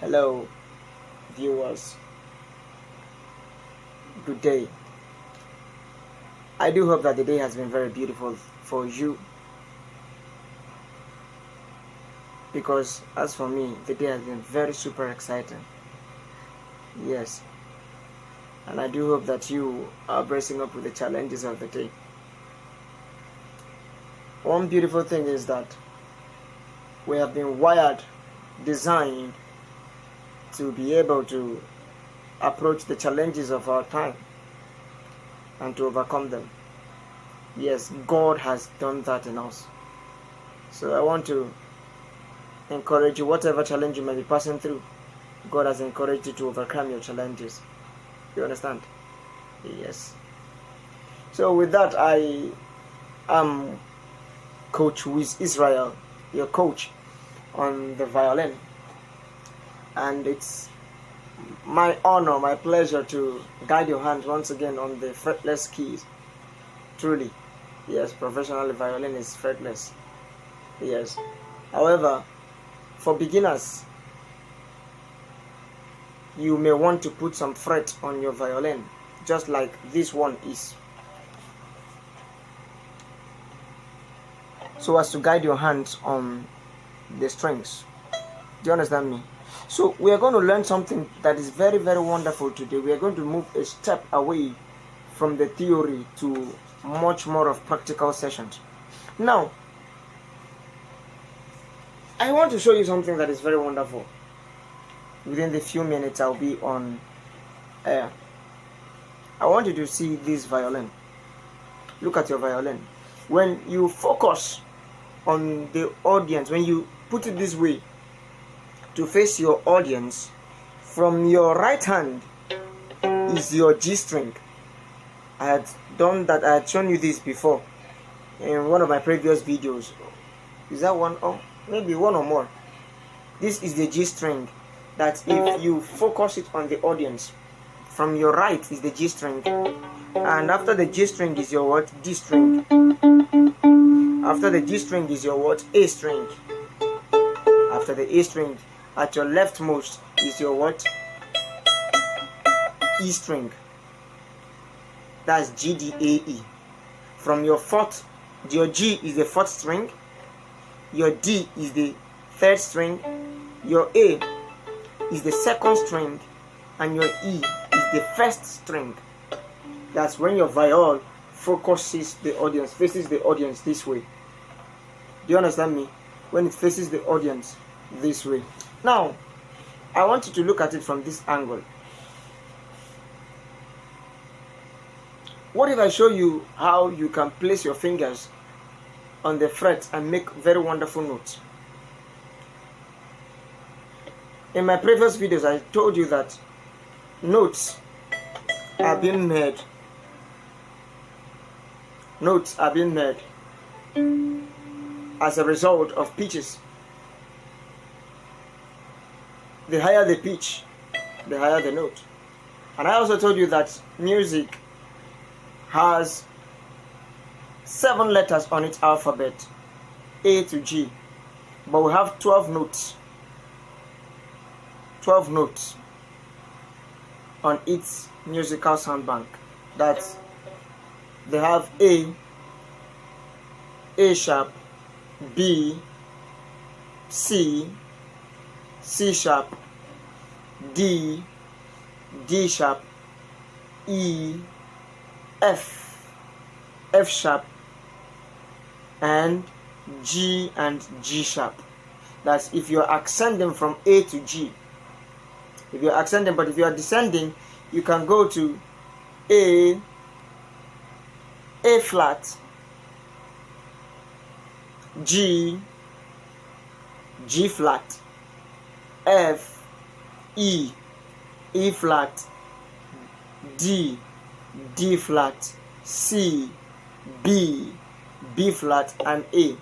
Hello, viewers. Good day. I do hope that the day has been very beautiful for you, because as for me, the day has been very super exciting. Yes, and I do hope that you are bracing up with the challenges of the day. One beautiful thing is that we have been designed to be able to approach the challenges of our time and to overcome them. Yes, God has done that in us. So I want to encourage you, whatever challenge you may be passing through, God has encouraged you to overcome your challenges. You understand? Yes. So with that, I am Coach Wiz Israel, your coach on the violin. And it's my honor, my pleasure to guide your hand once again on the fretless keys. Truly, yes, professionally violin is fretless. Yes. However, for beginners, you may want to put some fret on your violin, just like this one is, so as to guide your hands on the strings. Do you understand me? So we are going to learn something that is very, very wonderful today. We are going to move a step away from the theory to much more of practical sessions. Now, I want to show you something that is very wonderful. Within the few minutes I'll be on air. I want you to see this violin. Look at your violin. When you focus on the audience, when you put it this way to face your audience, from your right hand is your G string. I had done that. I had shown you this before in one of my previous videos. Is that one? Oh, maybe one or more. This is the G string. That if you focus it on the audience, from your right is the G string, and after the G string is your what? D string. After the G string is your what? A string. After the A string, at your leftmost is your what? E string. That's G D A E. From your fourth, your G is the fourth string, your D is the third string, your A is the second string, and your E is the first string. That's when your viol focuses the audience, faces the audience this way. Do you understand me? When it faces the audience this way. Now, I want you to look at it from this angle. What if I show you how you can place your fingers on the fret and make very wonderful notes? In my previous videos, I told you that notes are being made. Notes are being made as a result of pitches. The higher the pitch, the higher the note. And I also told you that music has 7 letters on its alphabet, A to G, but we have 12 notes. 12 notes on its musical sound bank. That's, they have A sharp, B, C, C sharp, D sharp, E, F sharp, and G sharp. That's if you're ascending from A to G. If you're ascending, but if you are descending, you can go to A flat, G flat, F, E flat, D flat, C, B flat, and A.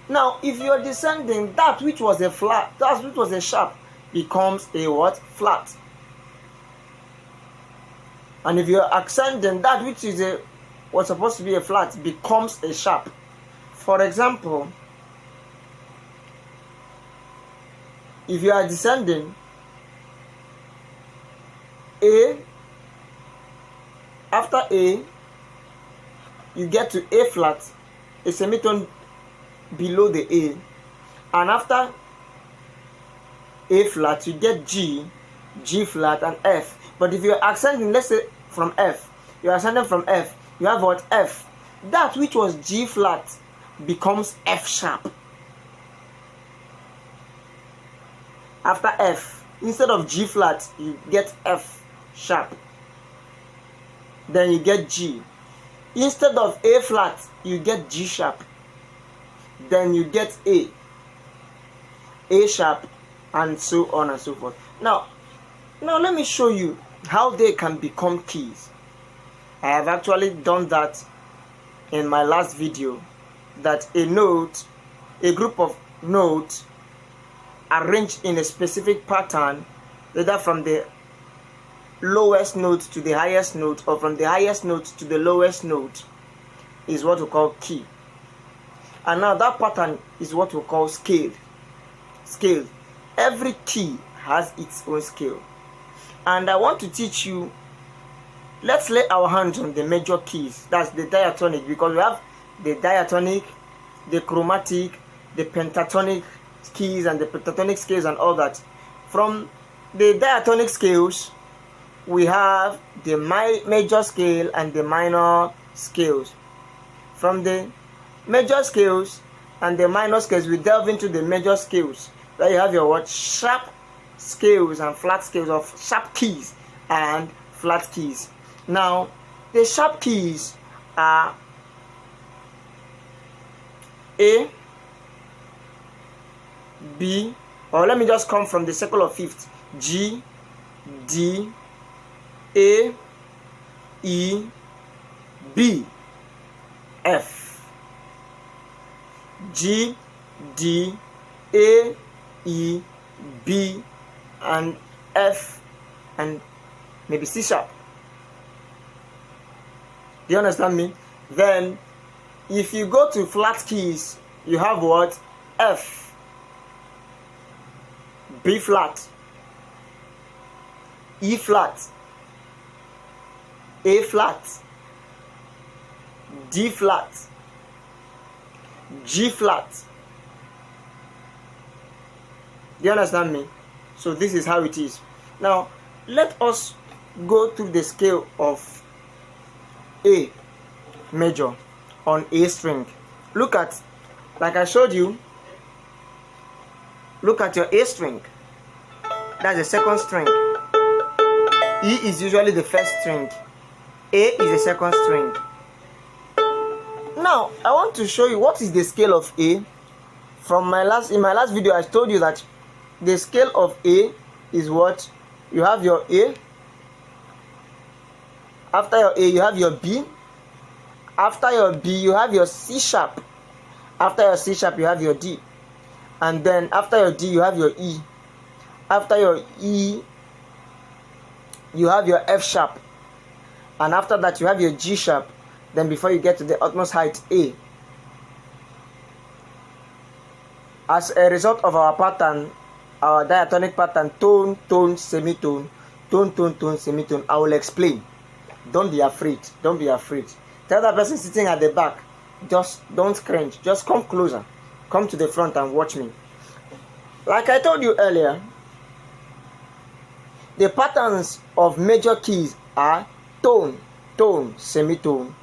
Now, if you are descending, that which was a flat, that which was a sharp, becomes a what? Flat. And if you are ascending, that which is a was supposed to be a flat becomes a sharp. For example, if you are descending A, after A, you get to A flat, a semitone below the A, and after A flat, you get G, G flat, and F. But if you are ascending, let's say from F, you are ascending from F, you have what? F. That which was G flat becomes F sharp. After F, instead of G flat, you get F sharp. Then you get G. Instead of A flat, you get G sharp. Then you get A sharp, and so on and so forth. Now let me show you how they can become keys. I have actually done that in my last video, that a note, a group of notes arranged in a specific pattern, either from the lowest note to the highest note, or from the highest note to the lowest note, is what we call key. And now that pattern is what we call scale. Scale. Every key has its own scale. And I want to teach you, let's lay our hands on the major keys. That's the diatonic, because we have the diatonic, the chromatic, the pentatonic keys, and the pentatonic scales and all that. From the diatonic scales, we have the major scale and the minor scales. From the major scales and the minor scales, we delve into the major scales. There you have your what? Sharp scales and flat scales, of sharp keys and flat keys. Now, the sharp keys are A, B, or let me just come from the circle of fifth: G, D, A, E, B, F. G, D, A, E, B, and F, and maybe C sharp. Do you understand me? Then, if you go to flat keys, you have what? F, B flat, E flat, A flat, D flat, G flat. Do you understand me? So this is how it is. Now let us go through the scale of A major on A string. Look at, like I showed you, look at your A string. That's the second string. E is usually the first string. A is the second string. Now I want to show you what is the scale of A. In my last video, I told you that the scale of A is what? You have your A. After your A, you have your B. After your B, you have your C sharp. After your C sharp, you have your D. And then after your D, you have your E. After your E, you have your F sharp. And after that, you have your G sharp. Then before you get to the utmost height, A. As a result of our pattern, our diatonic pattern, tone, tone, semitone, tone, tone, tone, semitone, I will explain. Don't be afraid. Don't be afraid. Tell that person sitting at the back, just don't cringe. Just come closer. Come to the front and watch me. Like I told you earlier, the patterns of major keys are tone, tone, semitone.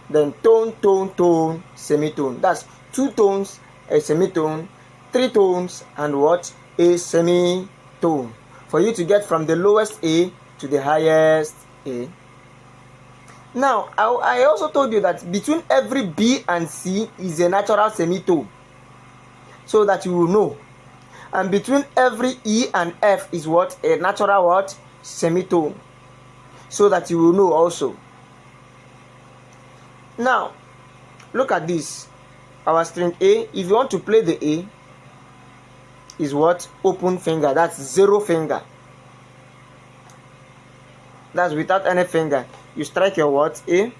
Then tone, tone, tone, semitone. That's 2 tones, a semitone, 3 tones, and what? A semitone. For you to get from the lowest A to the highest A. Now, I also told you that between every B and C is a natural semitone, so that you will know. And between every E and F is what? A natural what? Semitone, so that you will know also. Now, look at this. Our string A, if you want to play the A, is what? Open finger. That's 0 finger. That's without any finger. You strike your what? A.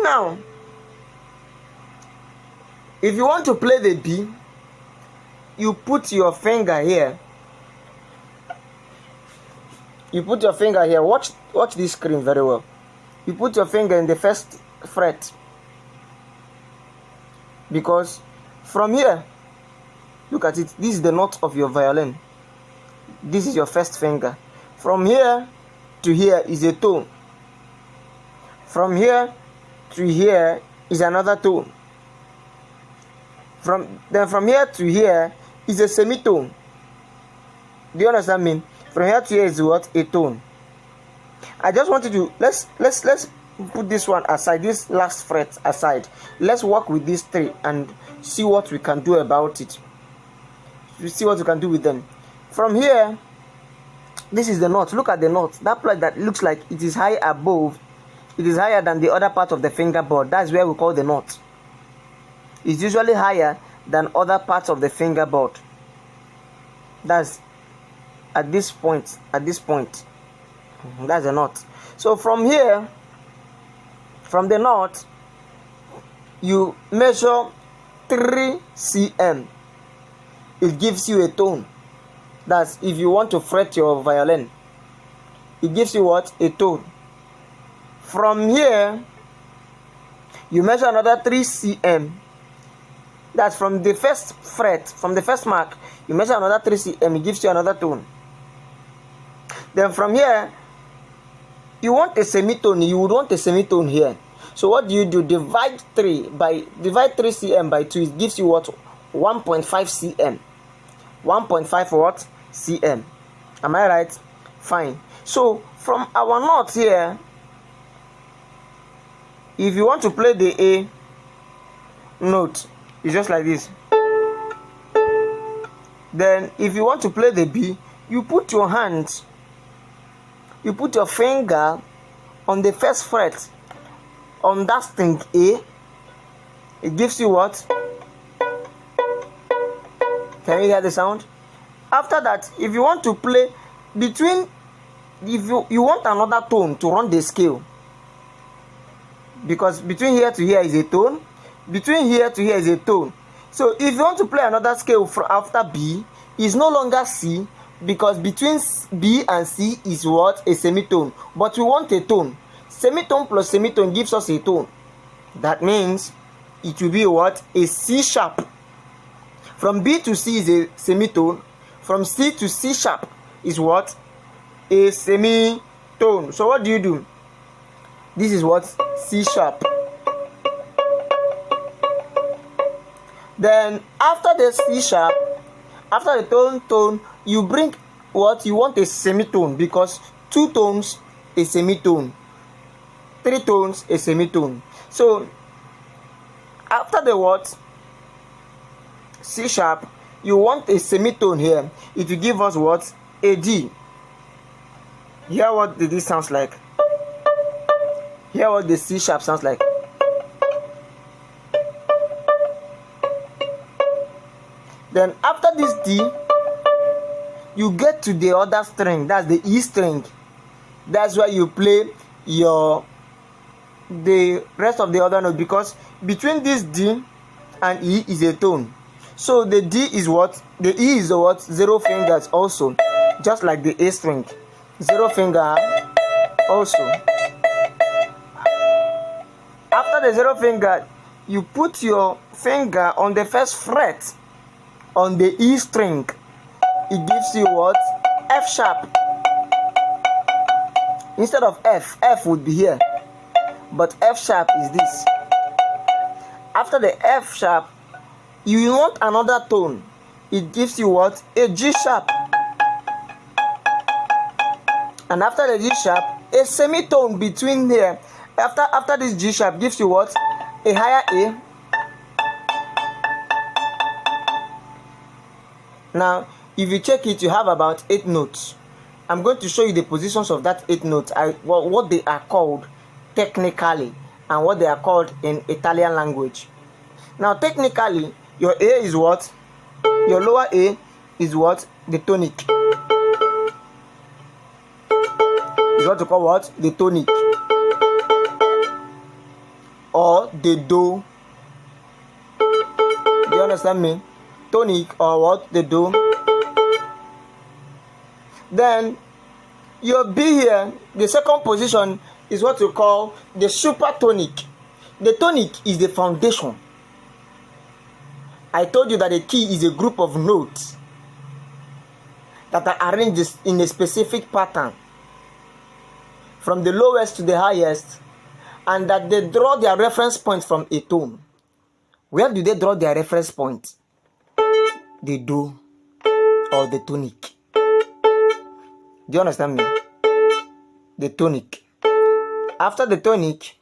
Now, If you want to play the B, you put your finger here. You put your finger here. Watch this screen very well. You put your finger in the first fret, because from here, look at it. This is the note of your violin. This is your first finger. From here to here is a tone. From here to here is another tone. From here to here is a semitone. Do you understand me? From here to here is what? A tone. I just wanted to let's put this one aside, this last fret aside. Let's work with these three and see what we can do about it. See what we can do with them. From here, this is the note. Look at the note. That part that looks like it is high above, it is higher than the other part of the fingerboard. That's where we call the note. It's usually higher than other parts of the fingerboard. That's at this point. That's the note. So from here, from the note, you measure 3 cm. It gives you a tone. That's if you want to fret your violin. It gives you what? A tone. From here, you measure another 3 cm. That's from the first fret, from the first mark, you measure another 3 cm. It gives you another tone. Then from here, you want a semitone. You would want a semitone here. So what do? Divide 3 cm by 2. It gives you what? 1.5 cm. 1.5 what? Cm. Am I right? Fine. So from our note here, if you want to play the A note, it's just like this. Then if you want to play the B, you put your hand, you put your finger on the first fret on that string A. It gives you what? Can you hear the sound? After that, if you want to play between, if you want another tone to run the scale, because between here to here is a tone, between here to here is a tone. So if you want to play another scale after B, it's no longer C, because between B and C is what? A semitone. But we want a tone. Semitone plus semitone gives us a tone. That means it will be what? A C sharp. From B to C is a semitone. From C to C sharp is what? A semitone. So what do? This is what? C sharp. Then after the C sharp, after the tone, you bring what? You want a semitone, because 2 tones a semitone, 3 tones a semitone. So after the what? C sharp, you want a semitone here. It will give us what? A D. Hear what the D sounds like. Hear what the C sharp sounds like. Then after this D, you get to the other string. That's the E string. That's where you play the rest of the other note, because between this D and E is a tone. So the D is what? The E is what? 0 fingers also, just like the A string. 0 finger also. After the 0 finger, you put your finger on the first fret on the E string. It gives you what? F sharp. Instead of F would be here, but F sharp is this. After the F sharp, you want another tone. It gives you what? A G sharp. And after the G sharp, a semitone between here. After this G sharp gives you what? A higher A. Now, if you check it, you have about 8 notes. I'm going to show you the positions of that 8 notes, what they are called technically, and what they are called in Italian language. Now, technically, your A is what? Your lower A is what? The tonic. Is what you call what? The tonic. Or the Do. you understand me? Tonic or what? The do. Then your B here, the second position is what you call the supertonic. The tonic is the foundation. I told you that a key is a group of notes that are arranged in a specific pattern from the lowest to the highest, and that they draw their reference point from a tone. Where do they draw their reference point? The do or the tonic. Do you understand me? The tonic. After the tonic,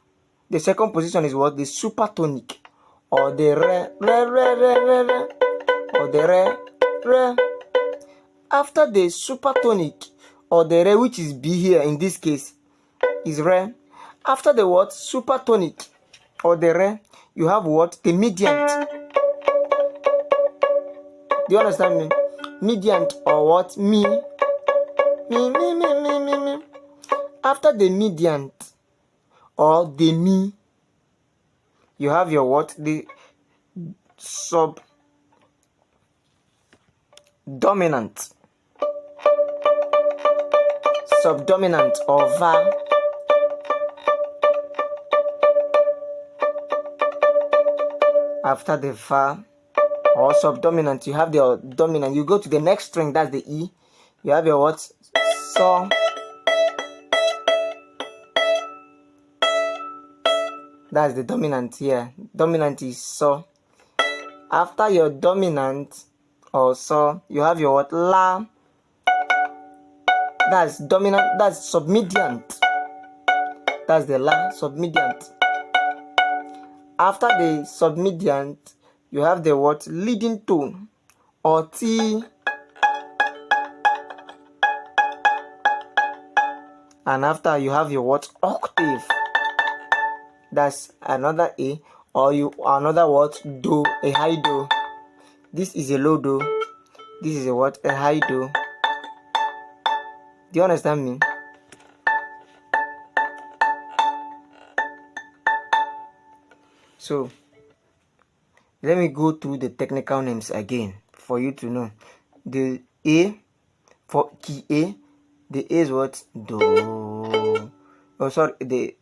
the second position is what? The supertonic or the re, or the re. After the supertonic or the re, which is B here in this case, is re. After the what? Supertonic or the re, you have what? The mediant. Do you understand me? Mediant or what? Me. After the mediant or the mi, you have your what? The subdominant. Subdominant or va. After the va or subdominant, you have the dominant. You go to the next string, that's the E. You have your what? So. That's the dominant here. Dominant is so. After your dominant or so, you have your what? La. That's dominant. That's submediant. That's the la, submediant. After the submediant, you have the what? Leading tone or T. And after you have your what? Octave. That's another A, or you another what? Do, a high do. This is a low do. This is a what? A high do. Do you understand me? So let me go through the technical names again for you to know. The A for key A, the A is what? Do. Oh, sorry, the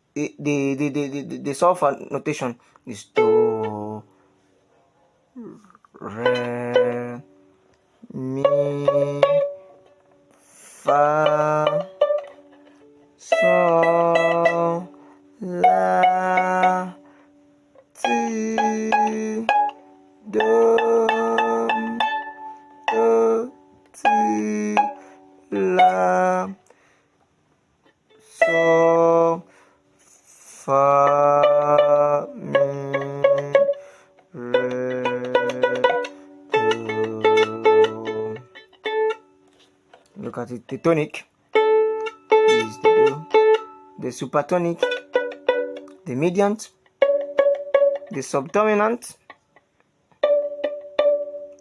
solfa notation is do, re, mi, fa, so, la, ti, do, ti, la, so, fa, mi, re, do. Look at it. The tonic is the do. The supertonic, the mediant, the subdominant,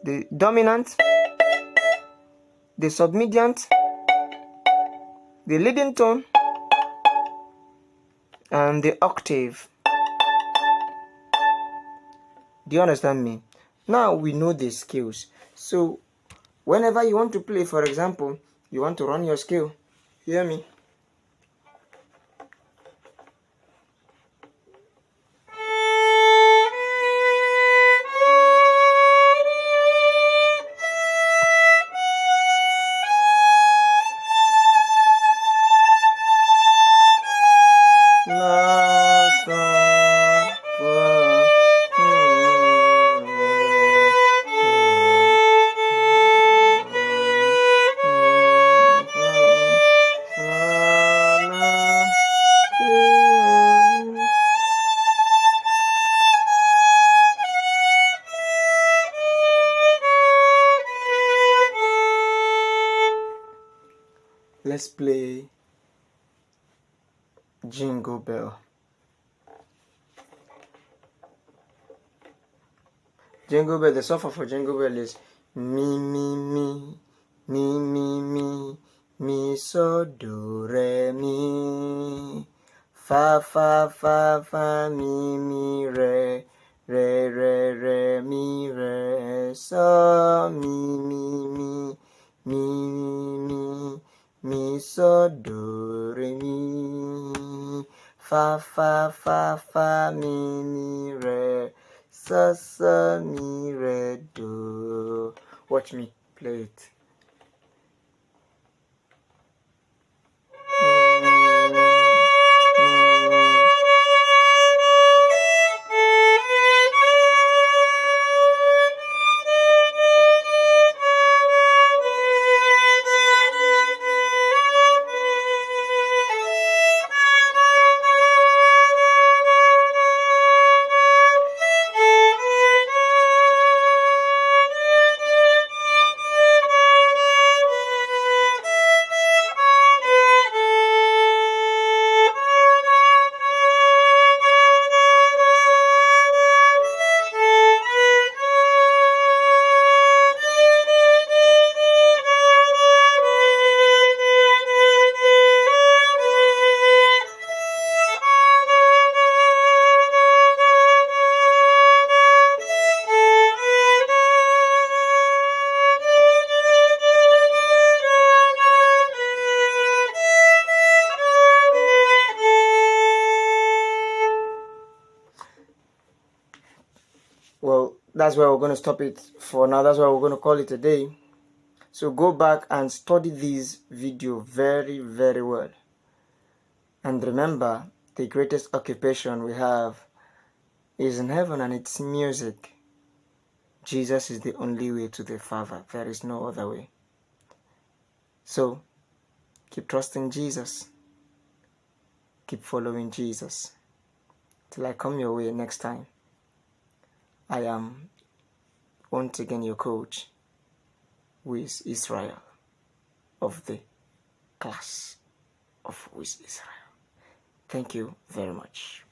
the dominant, the submediant, the leading tone, and the octave. Do you understand me? Now we know the scales. So whenever you want to play, for example, you want to run your scale. Hear me? Let's play Jingle Bell. Jingle Bell, the solfa for Jingle Bell is mi, mi, mi, mi, mi, mi, mi, so, do, re, mi, fa, fa, fa, fa, mi, re, re, re, re, mi, re. so, mi, so, do, re, mi, fa, mi, re, so, mi, re, do. Watch me play it. Well, that's where we're going to stop it for now. That's why we're going to call it a day. So go back and study this video very, very well. And remember, the greatest occupation we have is in heaven, and it's music. Jesus is the only way to the Father. There is no other way. So keep trusting Jesus. Keep following Jesus. Till I come your way next time. I am once again your coach, with Israel, of the class of with Israel. Thank you very much.